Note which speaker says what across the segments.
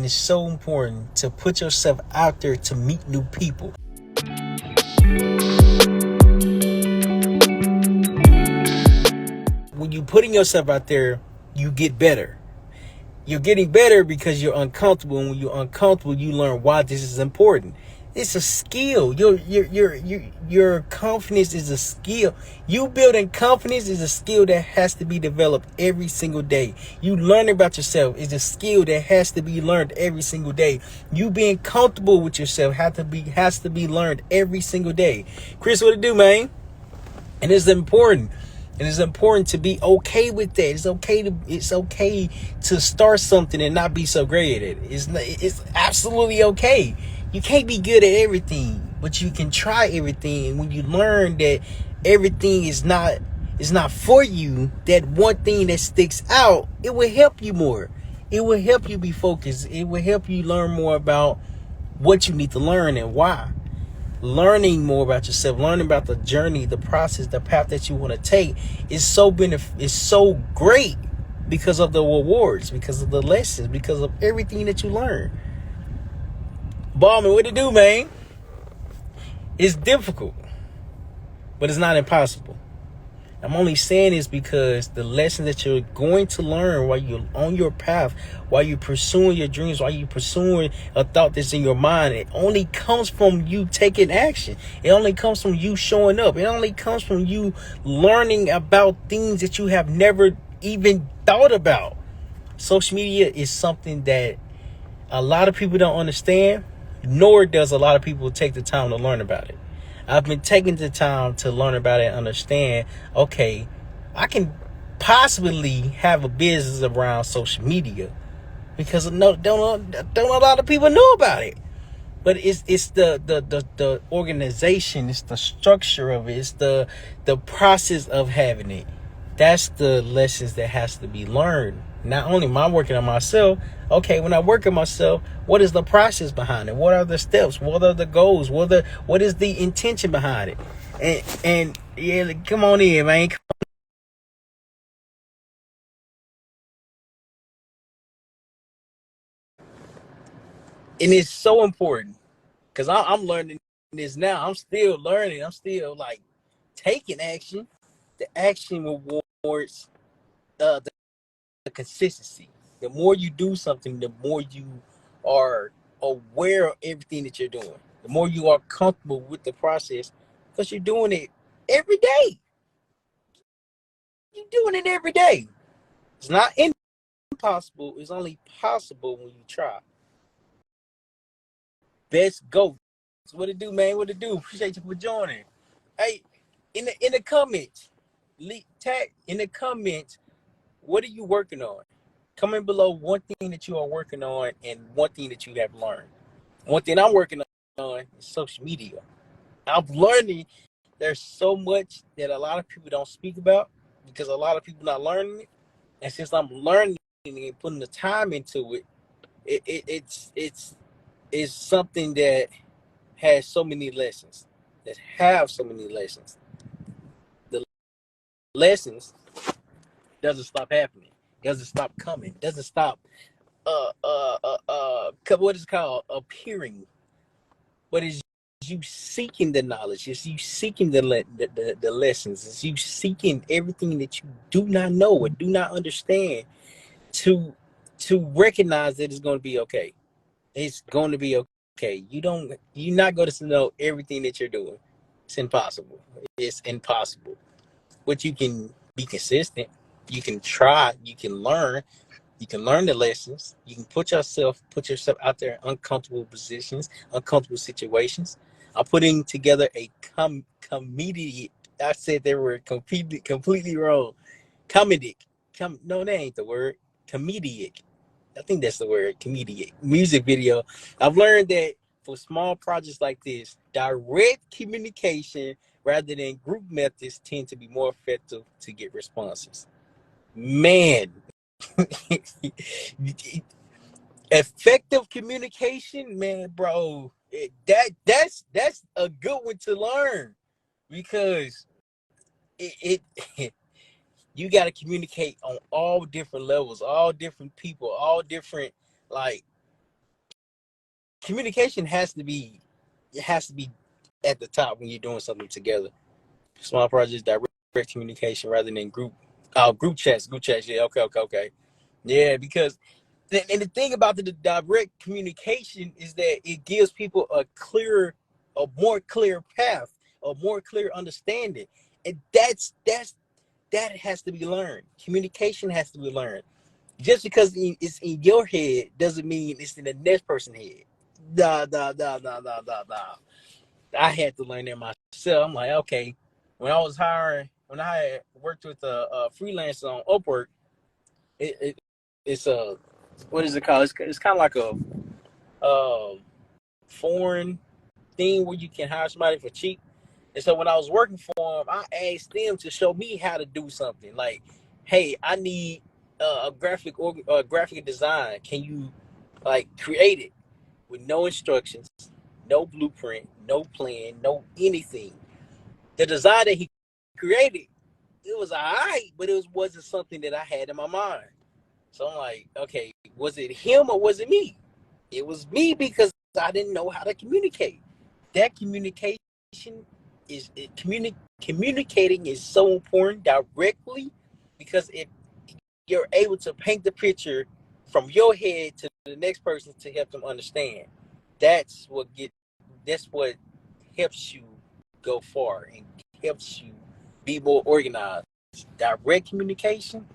Speaker 1: is so important to put yourself out there to meet new people. When you putting yourself out there, you get better. You're getting better because you're uncomfortable, and when you're uncomfortable, you learn why this is important. It's a skill. Your confidence is a skill. You building confidence is a skill that has to be developed every single day. You learning about yourself is a skill that has to be learned every single day. You being comfortable with yourself has to be learned every single day. Chris, what it do, man? And it's important. And it's important to be okay with that. It's okay to start something and not be so great at it. It's absolutely okay. You can't be good at everything, but you can try everything. And when you learn that everything is not for you, that one thing that sticks out, it will help you more. It will help you be focused. It will help you learn more about what you need to learn and why. Learning more about yourself, learning about the journey, the process, the path that you want to take is so great because of the rewards, because of the lessons, because of everything that you learn. Ballman, what to do, man? It's difficult, but it's not impossible. I'm only saying this because the lessons that you're going to learn while you're on your path, while you're pursuing your dreams, while you're pursuing a thought that's in your mind, it only comes from you taking action. It only comes from you showing up. It only comes from you learning about things that you have never even thought about. Social media is something that a lot of people don't understand, nor does a lot of people take the time to learn about it. I've been taking the time to learn about it and understand, okay, I can possibly have a business around social media because don't a lot of people know about it. But it's the organization, it's the structure of it, it's the process of having it. That's the lessons that has to be learned. Not only am I working on myself, okay, when I work on myself, what is the process behind it? What are the steps? What are the goals? What is the intention behind it? And yeah, come on in, man. And it's so important because I'm learning this now. I'm still learning. I'm still like taking action. The action rewards the consistency. The more you do something, the more you are aware of everything that you're doing. The more you are comfortable with the process because you're doing it every day. You're doing it every day. It's not impossible. It's only possible when you try. Best go. So what it do, man? What it do? Appreciate you for joining. Hey, in the comments, tag in the comments. What are you working on? Comment below one thing that you are working on and one thing that you have learned. One thing I'm working on is social media. I'm learning there's so much that a lot of people don't speak about because a lot of people not learning it. And since I'm learning and putting the time into it, it's something that has so many lessons, that have so many lessons. The lessons doesn't stop happening, doesn't stop coming, doesn't stop what is called appearing, but it's you seeking the knowledge, it's you seeking the lessons, it's you seeking everything that you do not know or do not understand to recognize that it's going to be okay. It's going to be okay. You're not going to know everything that you're doing. It's impossible. It's impossible. But you can be consistent. You can try. You can learn. You can learn the lessons. You can put yourself out there in uncomfortable positions, uncomfortable situations. I'm putting together a comedic. I said they were completely wrong. Comedic. No, that ain't the word. Comedic. I think that's the word. Comedic music video. I've learned that for small projects like this, direct communication rather than group methods tend to be more effective to get responses. Man, effective communication, man, bro. That's a good one to learn because it you got to communicate on all different levels, all different people, all different like communication it has to be at the top when you're doing something together. Small projects, direct communication rather than group chats. Group chats. Yeah. Okay. Yeah, because and the thing about the direct communication is that it gives people a more clear path, a more clear understanding, and that has to be learned. Communication has to be learned. Just because it's in your head doesn't mean it's in the next person's head. Nah. I had to learn that myself. I'm like, okay, when I had worked with a freelancer on Upwork, it it's a what is it called? It's kind of like a foreign thing where you can hire somebody for cheap. And so when I was working for them, I asked them to show me how to do something. Like, hey, I need a graphic design. Can you like create it with no instructions, no blueprint, no plan, no anything? The design that he created, it was alright, but wasn't something that I had in my mind. So I'm like, okay, was it him or was it me? It was me because I didn't know how to communicate. That communication communicating is so important directly because you're able to paint the picture from your head to the next person to help them understand. That's what get that's what helps you go far and helps you be more organized. Direct communication,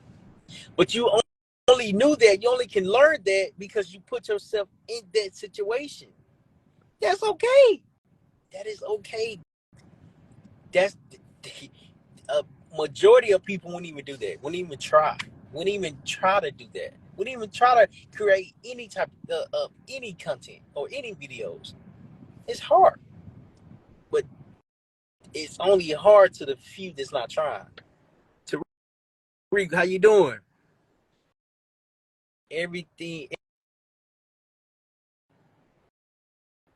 Speaker 1: but you only knew that you only can learn that because you put yourself in that situation. That's okay. That is okay. That's a majority of people wouldn't even do that. Wouldn't even try. Wouldn't even try to do that. Wouldn't even try to create any type of any content or any videos. It's hard, but it's only hard to the few that's not trying. Tariq, how you doing? Everything,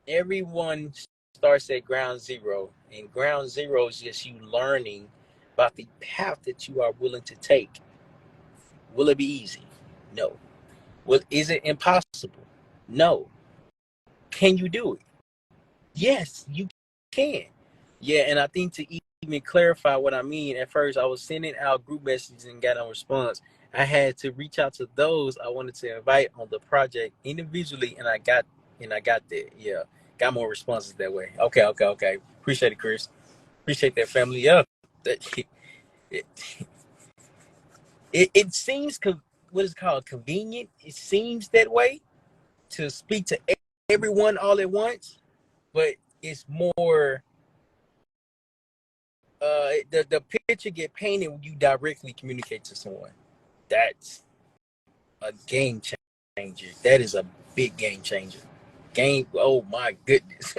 Speaker 1: everyone starts at ground zero, and ground zero is just you learning about the path that you are willing to take. Will it be easy? No. Is it impossible? No. Can you do it? Yes, you can. Yeah, and I think to even clarify what I mean, at first I was sending out group messages and got no response. I had to reach out to those I wanted to invite on the project individually, and I got that. Yeah, got more responses that way. Okay. Appreciate it, Chris. Appreciate that, family. Yeah, that, it, it seems what is it called convenient. It seems that way to speak to everyone all at once, but it's more the picture get painted when you directly communicate to someone. That's a game changer. That is a big game changer. Oh my goodness.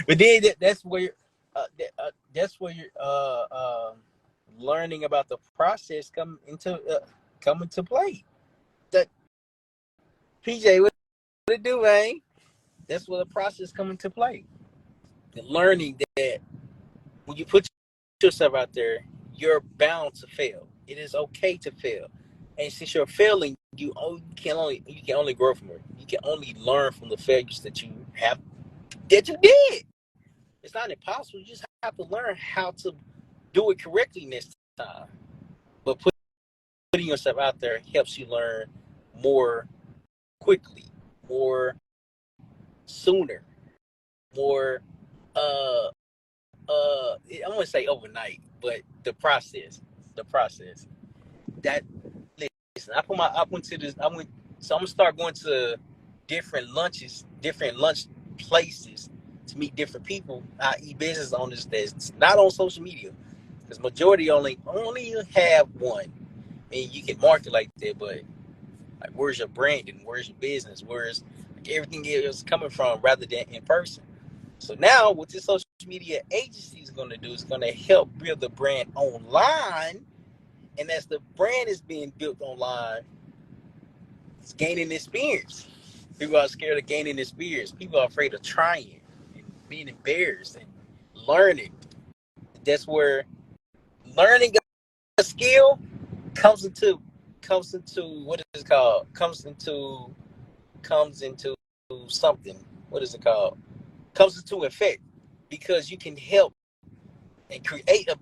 Speaker 1: But then that's where you're learning about the process come into play. That PJ, what it do, man? That's where the process come into play. The learning that when you put yourself out there, you're bound to fail. It is okay to fail, and since you're failing, you can only grow from it. You can only learn from the failures that you did. It's not impossible. You just have to learn how to do it correctly next time. But putting yourself out there helps you learn more quickly, more sooner, more uh I'm gonna say overnight, but the process. That listen, I went to this. So I'm gonna start going to different lunch places to meet different people, i.e., business owners that's not on social media, because majority only have one, and you can market like that, but like, where's your branding? Where's your business? Where's like, everything is coming from, rather than in person? So now, what this social media agency is going to do is going to help build the brand online, and as the brand is being built online, it's gaining experience. People are scared of gaining experience. People are afraid of trying and being embarrassed and learning. That's where learning a skill comes into what is it called? Comes into something. what is it called? Comes into effect because you can help and create a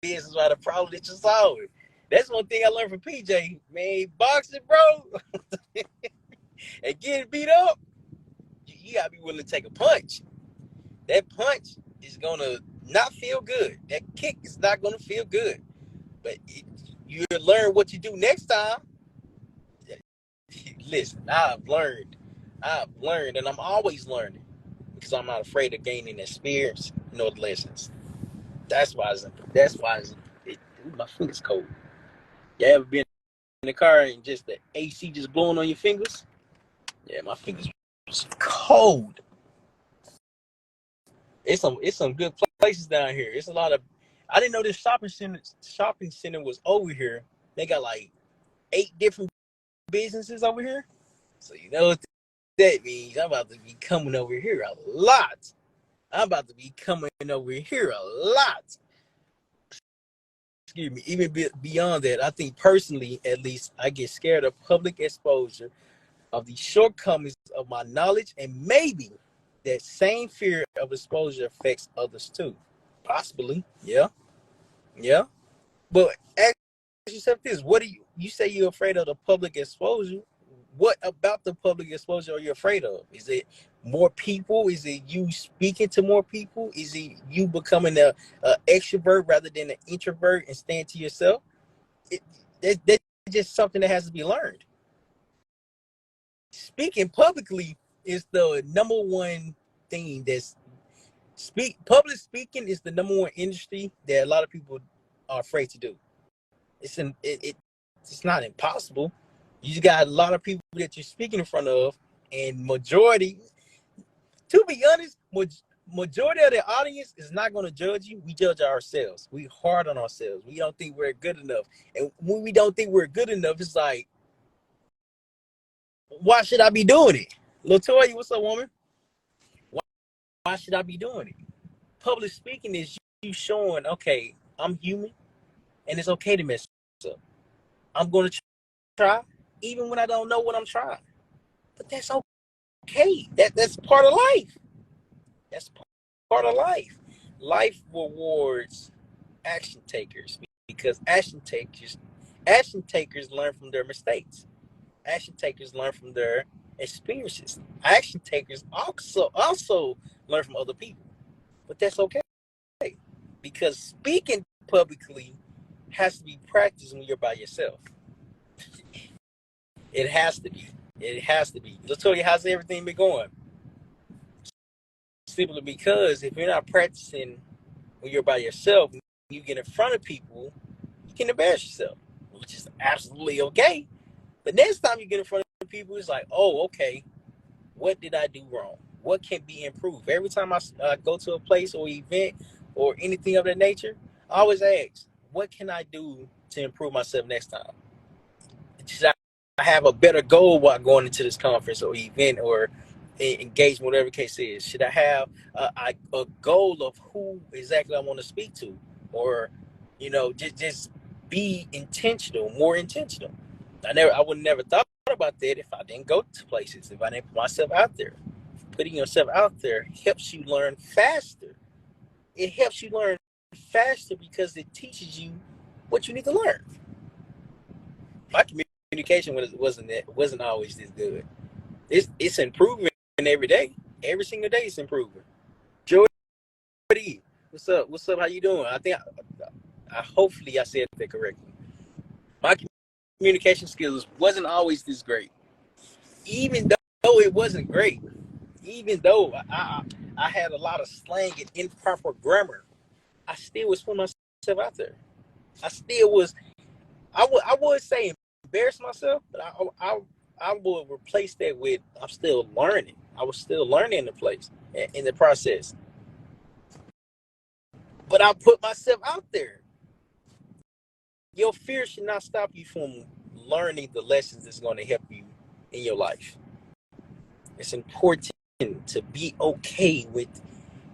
Speaker 1: business out of problem that you're solving. That's one thing I learned from PJ. Man, boxing, bro, and getting beat up, you gotta be willing to take a punch. That punch is gonna not feel good. That kick is not gonna feel good. But you learn what you do next time. Listen, I've learned, and I'm always learning because I'm not afraid of gaining experience nor lessons. Ooh, my finger's cold. You ever been in the car and just the AC just blowing on your fingers? Yeah, my fingers cold. It's some good places down here. It's a lot of. I didn't know this shopping center was over here. They got like 8 different businesses over here. So you know what that means. I'm about to be coming over here a lot. I'm about to be coming over here a lot. Excuse me. Even beyond that, I think personally, at least, I get scared of public exposure of the shortcomings of my knowledge, and maybe that same fear of exposure affects others too. Possibly, yeah, yeah. But ask yourself this: what do you say you're afraid of the public exposure? What about the public exposure are you afraid of? Is it more people? Is it you speaking to more people? Is it you becoming a extrovert rather than an introvert and staying to yourself? It, that's just something that has to be learned. Speaking publicly is the number one thing that's public speaking is the number one industry that a lot of people are afraid to do. It's not impossible. You just got a lot of people that you're speaking in front of, and majority, to be honest, majority of the audience is not going to judge you. We judge ourselves. We hard on ourselves. We don't think we're good enough, and when we don't think we're good enough, it's like, why should I be doing it? Latoya, what's up, woman? Why should I be doing it? Public speaking is you showing, okay, I'm human, and it's okay to mess up. I'm going to try, even when I don't know what I'm trying. But that's okay. That's part of life. That's part of life. Life rewards action takers because action takers learn from their mistakes. Action takers learn from their experiences. Action takers also learn from other people. But that's okay because speaking publicly has to be practiced when you're by yourself. It has to be. It has to be. Let's tell you how's everything been going. Simply because if you're not practicing when you're by yourself, when you get in front of people, you can embarrass yourself, which is absolutely okay. But next time you get in front of people, it's like, oh, okay, what did I do wrong? What can be improved? Every time I go to a place or event or anything of that nature, I always ask, what can I do to improve myself next time? Should I have a better goal while going into this conference or event or engagement, whatever the case is? Should I have a goal of who exactly I want to speak to, or just be intentional, more intentional? I would never thought about that if I didn't go to places, if I didn't put myself out there. Putting yourself out there helps you learn faster. It helps you learn faster because it teaches you what you need to learn. My communication wasn't always this good. It's improving every day. Every single day it's improving. Jordy, what's up? What's up? How you doing? I hopefully I said that correctly. My communication skills wasn't always this great. Even though it wasn't great, even though I had a lot of slang and improper grammar, I still was putting myself out there. I still was. I would say embarrass myself, but I would replace that with I'm still learning. I was still learning the place in the process, but I put myself out there. Your fear should not stop you from learning the lessons that's going to help you in your life. It's important to be okay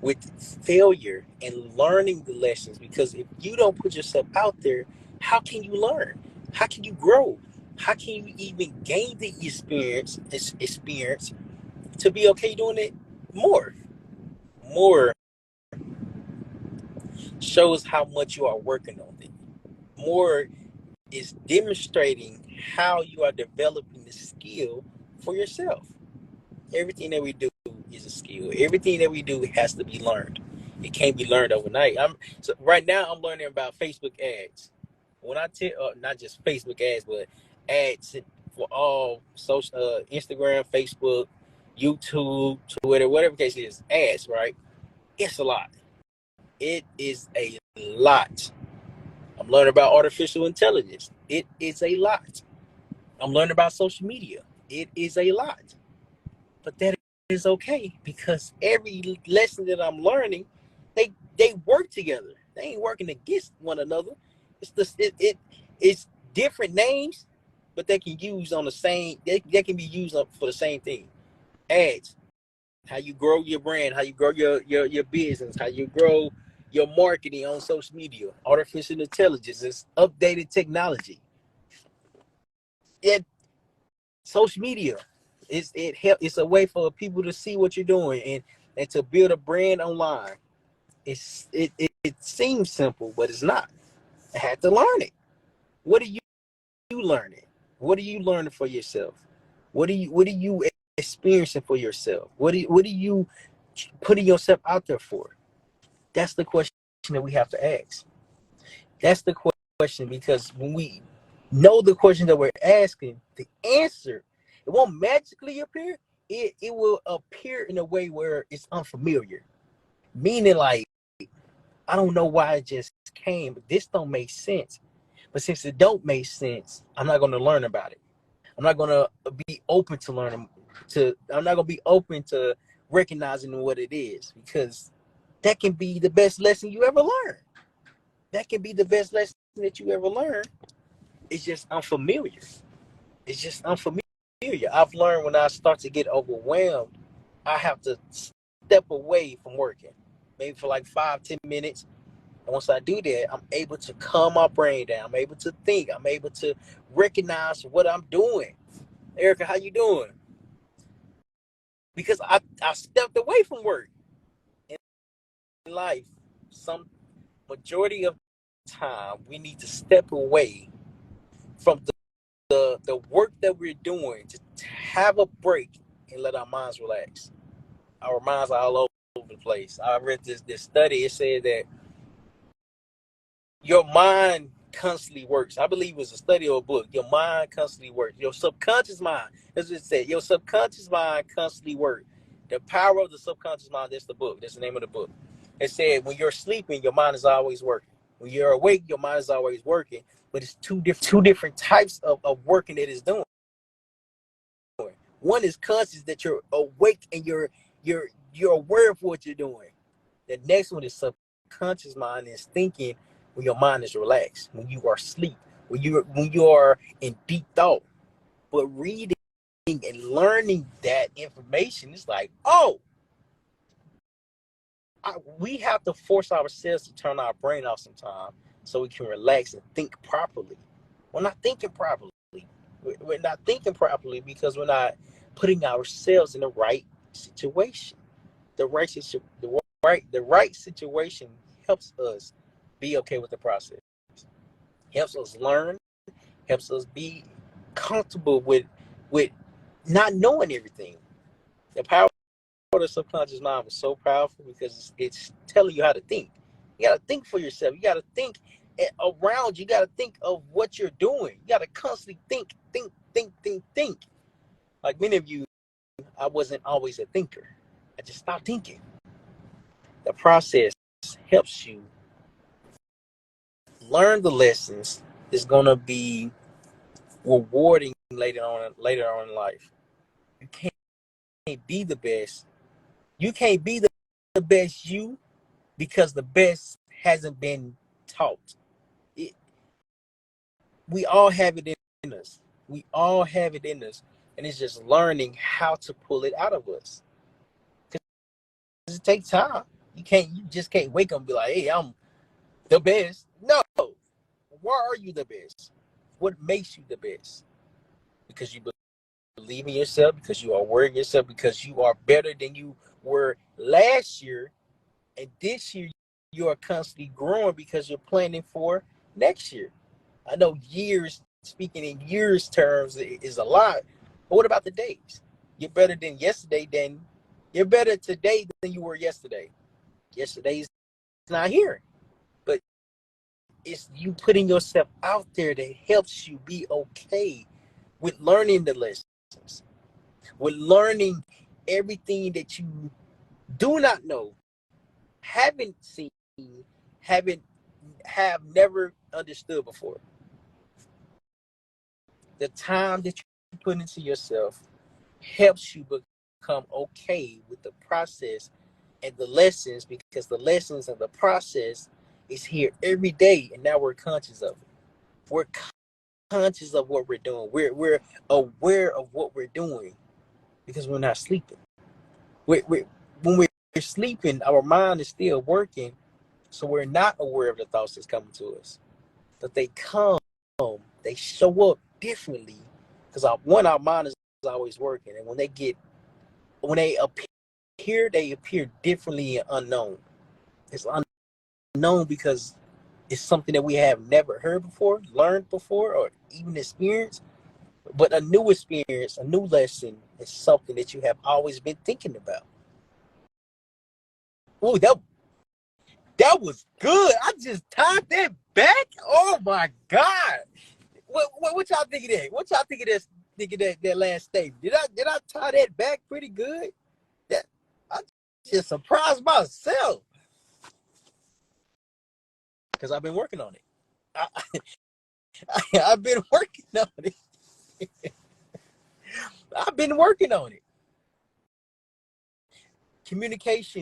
Speaker 1: with failure and learning the lessons, because if you don't put yourself out there, how can you learn? How can you grow? How can you even gain the experience to be okay doing it More, more shows how much you are working on it. More is demonstrating how you are developing the skill for yourself. Everything that we do is a skill. Everything that we do has to be learned. It can't be learned overnight. Right now I'm learning about Facebook ads. When I tell not just Facebook ads, but ads for all social, Instagram, Facebook, YouTube, Twitter, whatever case it is, ads, right? It's a lot. It is a lot. I'm learning about artificial intelligence. It is a lot. I'm learning about social media. It is a lot. But that is okay because every lesson that I'm learning, they work together. They ain't working against one another. It's different names, but they can use on the same. They can be used for the same thing. Ads, how you grow your brand, how you grow your business, how you grow your marketing on social media. Artificial intelligence is updated technology. It social media it's a way for people to see what you're doing and to build a brand online. It seems simple, but it's not. I had to learn it. What are you learning? What are you learning for yourself? What are you experiencing for yourself? What are you putting yourself out there for? That's the question that we have to ask. That's the question, because when we know the question that we're asking, the answer, it won't magically appear. It will appear in a way where it's unfamiliar. Meaning like, I don't know why it just came, but this don't make sense. But since it don't make sense, I'm not gonna learn about it. I'm not gonna be open to learning I'm not gonna be open to recognizing what it is, because that can be the best lesson you ever learn. That can be the best lesson that you ever learn. It's just unfamiliar. It's just unfamiliar. I've learned when I start to get overwhelmed, I have to step away from working, maybe for like 5-10 minutes. And once I do that, I'm able to calm my brain down. I'm able to think. I'm able to recognize what I'm doing. Erica, how you doing? Because I stepped away from work in life. Some majority of the time, we need to step away from the work that we're doing to have a break and let our minds relax. Our minds are all over the place. I read this study. It said that your mind constantly works. I believe it was a study or a book. Your mind constantly works. Your subconscious mind, as it said, your subconscious mind constantly works. The power of the subconscious mind, that's the book. That's the name of the book. It said when you're sleeping, your mind is always working. When you're awake, your mind is always working. But it's two different types of working that it's doing. One is conscious, that you're awake and you're aware of what you're doing. The next one is subconscious mind, is thinking when your mind is relaxed, when you are asleep, when you are in deep thought. But reading and learning that information is like, oh, we have to force ourselves to turn our brain off sometime so we can relax and think properly. We're not thinking properly. We're not thinking properly because we're not putting ourselves in the right situation. The right situation helps us be okay with the process. Helps us learn. Helps us be comfortable with not knowing everything. The power of the subconscious mind was so powerful because it's telling you how to think. You got to think for yourself. You got to think around. You got to think of what you're doing. You got to constantly think. Like many of you, I wasn't always a thinker. I just stopped thinking. The process helps you learn the lessons. It's gonna be rewarding later on in life. You can't be the best. You can't be the best you because the best hasn't been taught. It, we all have it in us. We all have it in us, and it's just learning how to pull it out of us. Because it takes time. You just can't wake up and be like, "Hey, I'm the best." No. Why are you the best? What makes you the best? Because you believe in yourself, because you are aware of yourself, because you are better than you Where last year and this year you are constantly growing because you're planning for next year. I know years, speaking in years terms, is a lot, but what about the days? You're better than yesterday. Then you're better today than you were yesterday. Yesterday's not here, but it's you putting yourself out there that helps you be okay with learning the lessons, with learning everything that you do not know, haven't seen, haven't have never understood before. The time that you put into yourself helps you become okay with the process and the lessons, because the lessons and the process is here every day, and now we're conscious of it. We're conscious of what we're doing. We're aware of what we're doing because we're not sleeping. When we're sleeping, our mind is still working, so we're not aware of the thoughts that's coming to us. But they come, they show up differently because our mind is always working, and when they appear, they appear differently and unknown. It's unknown because it's something that we have never heard before, learned before, or even experienced. But a new experience, a new lesson is something that you have always been thinking about. Oh, that was good. I just tied that back. Oh my God. What y'all think of that? What y'all think of this? Think of that last statement? Did I tie that back pretty good? That I just surprised myself because I've been working on it. I've been working on it. I've been working on it. Communication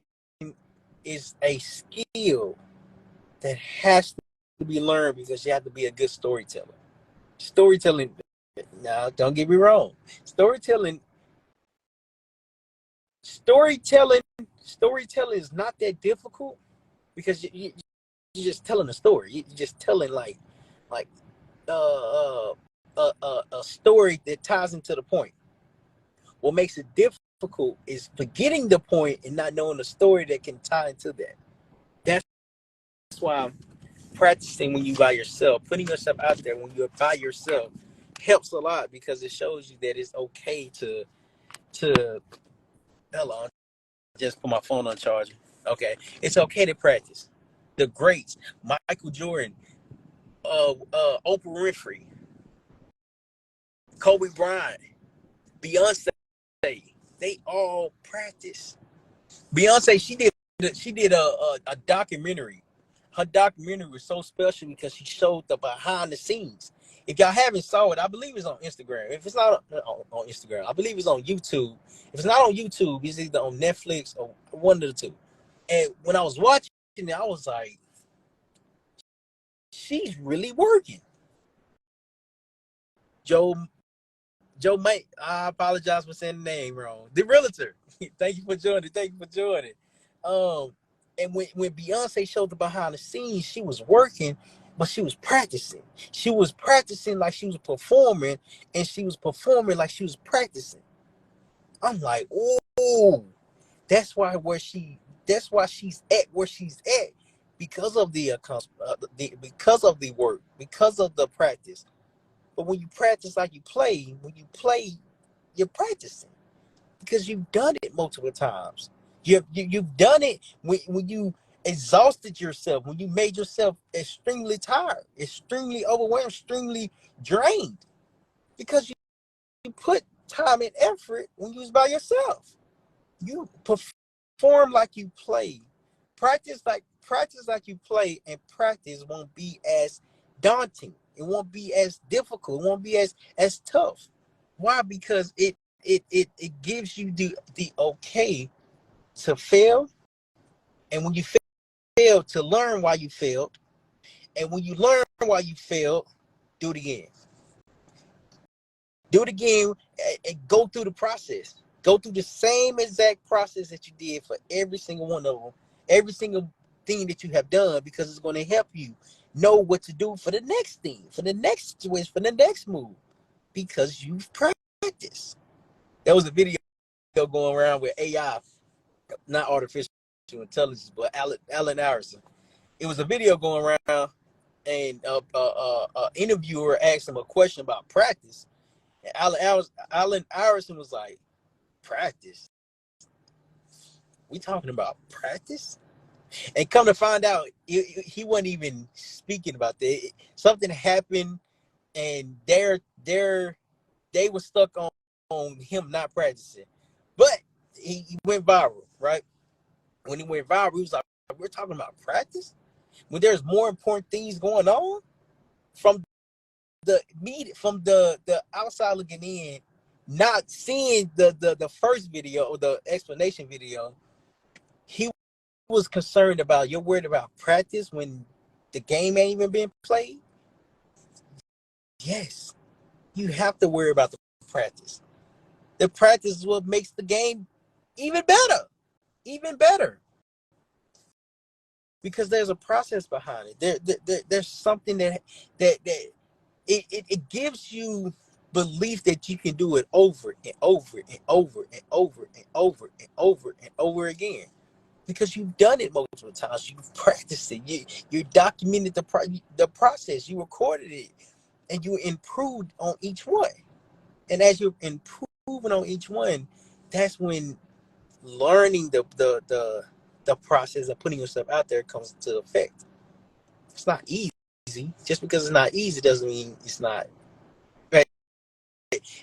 Speaker 1: is a skill that has to be learned because you have to be a good storyteller. Storytelling, now don't get me wrong. Storytelling, storytelling, storytelling is not that difficult because you're just telling a story. You're just telling like a story that ties into the point. What makes it difficult is forgetting the point and not knowing the story that can tie into that. That's why practicing when you by yourself, putting yourself out there when you're by yourself, helps a lot because it shows you that it's okay to hello, just put my phone on charger. Okay, it's okay to practice. The greats, Michael Jordan, Oprah Winfrey, Kobe Bryant, Beyonce, they all practice. Beyonce, she did a documentary. Her documentary was so special because she showed the behind the scenes. If y'all haven't saw it, I believe it's on Instagram. If it's not on Instagram, I believe it's on YouTube. If it's not on YouTube, it's either on Netflix or one of the two. And when I was watching it, I was like, she's really working. Joe Joe May, I apologize for saying the name wrong. The realtor. Thank you for joining. Thank you for joining. And when Beyonce showed the behind the scenes, she was working, but she was practicing. She was practicing like she was performing, and she was performing like she was practicing. I'm like, oh, that's why that's why she's at where she's at because of because of the work, because of the practice. But when you practice like you play, when you play, you're practicing because you've done it multiple times. You've done it when you exhausted yourself, when you made yourself extremely tired, extremely overwhelmed, extremely drained because you put time and effort when you was by yourself. You perform like you play. Practice like you play, and practice won't be as daunting. It won't be as difficult. It won't be as tough. Why? Because it gives you the okay to fail, and when you fail, to learn why you failed, and when you learn why you failed, do it again. Do it again and go through the process. Go through the same exact process that you did for every single one of them, every single thing that you have done, because it's going to help you know what to do for the next thing, for the next situation, for the next move, because you've practiced. There was a video going around with AI. not artificial intelligence, but Allen Iverson. It was a video going around, and interviewer asked him a question about practice. And Allen Iverson was like, "Practice? We talking about practice?" And come to find out, he wasn't even speaking about that. Something happened, and they were stuck on him not practicing. But he went viral, right? When he went viral, he was like, "We're talking about practice when there's more important things going on." From the media, from the outside looking in, not seeing the first video or the explanation video, he was concerned about, you're worried about practice when the game ain't even been played. Yes, you have to worry about the practice. The practice is what makes the game even better, because there's a process behind it. There's something that it gives you belief that you can do it over and over and over and over and over and over and over again, because you've done it multiple times. You've practiced it. You documented the process. You recorded it, and you improved on each one. And as you're improving on each one, that's when learning the process of putting yourself out there comes to effect. It's not easy. Just because it's not easy doesn't mean it's not. Right?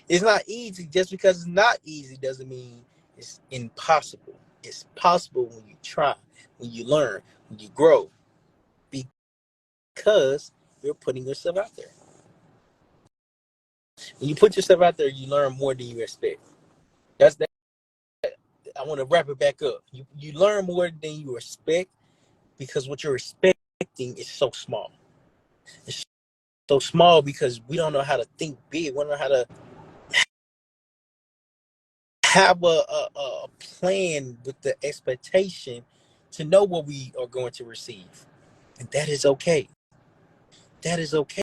Speaker 1: It's not easy. Just because it's not easy doesn't mean it's impossible. It's possible when you try, when you learn, when you grow, because you're putting yourself out there. When you put yourself out there, you learn more than you expect. That's that. I want to wrap it back up. You learn more than you expect, because what you're expecting is so small. It's so small because we don't know how to think big. We don't know how to have a plan with the expectation to know what we are going to receive. And that is okay. That is okay.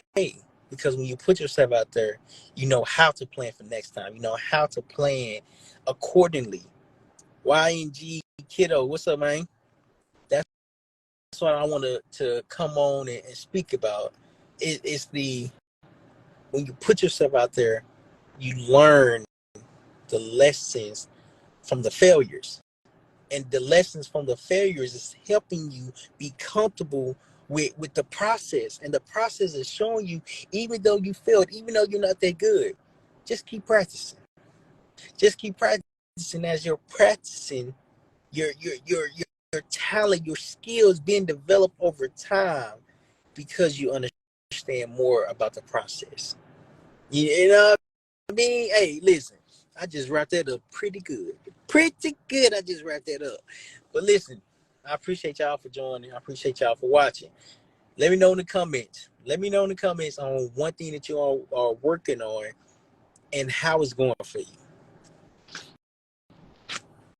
Speaker 1: Because when you put yourself out there, you know how to plan for next time. You know how to plan accordingly. YNG Kiddo, what's up, man? That's what I want to come on and speak about. It's when you put yourself out there, you learn the lessons from the failures. And the lessons from the failures is helping you be comfortable with the process. And the process is showing you, even though you failed, even though you're not that good, just keep practicing. Just keep practicing. As you're practicing, your talent, your skills being developed over time, because you understand more about the process. You know what I mean? Hey, listen, I just wrapped that up pretty good. Pretty good. I just wrapped that up. But listen, I appreciate y'all for joining. I appreciate y'all for watching. Let me know in the comments. Let me know in the comments on one thing that you all are working on and how it's going for you.